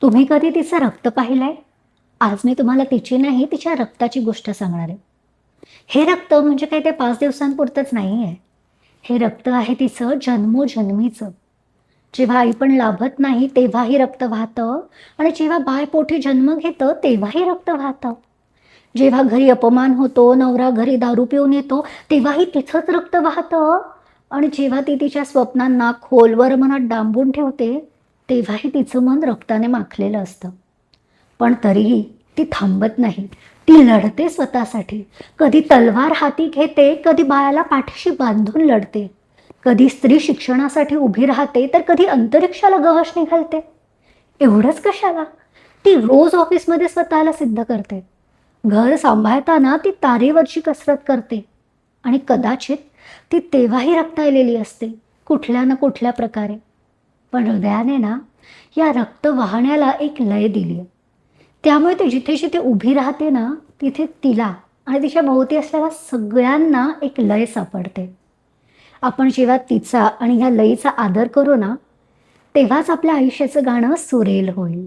तुम्ही कधी तिचं रक्त पाहिलंय? आज मी तुम्हाला तिची नाही, तिच्या रक्ताची गोष्ट सांगणार आहे. हे रक्त म्हणजे काही ते 5 दिवसांपुरतंच नाही आहे. हे रक्त आहे तिचं जन्मोजन्मीचं. जेव्हा आई पण लाभत नाही तेव्हाही रक्त वाहतं आणि जेव्हा बाळ पोटी जन्म घेतं तेव्हाही रक्त वाहतं. जेव्हा घरी अपमान होतो, नवरा घरी दारू पिऊन येतो, तेव्हाही तिचंच रक्त वाहतं आणि जेव्हा ती तिच्या स्वप्नांना खोलवर मनात डांबून ठेवते, तेव्हाही तिचं मन रक्ताने माखलेलं असतं. पण तरीही ती थांबत नाही. ती लढते स्वतःसाठी. कधी तलवार हाती घेते, कधी बाळाला पाठीशी बांधून लढते. कधी स्त्री शिक्षणासाठी उभी राहते, तर कधी अंतरिक्षाला गवसणी घालते. एवढंच कशाला? ती रोज ऑफिसमध्ये स्वतःला सिद्ध करते. घर सांभाळताना ती तारेवरची कसरत करते आणि कदाचित ती तेव्हाही रक्ताळलेली असते, कुठल्या ना कुठल्या प्रकारे. पण हृदयाने ना या रक्त वाहण्याला एक लय दिली आहे. त्यामुळे ती जिथे जिथे उभी राहते ना, तिथे तिला आणि तिच्या भोवती असलेल्या सगळ्यांना एक लय सापडते. आपण जेव्हा तिचा आणि ह्या लयीचा आदर करू ना, तेव्हाच आपल्या आयुष्याचं गाणं सुरेल होईल.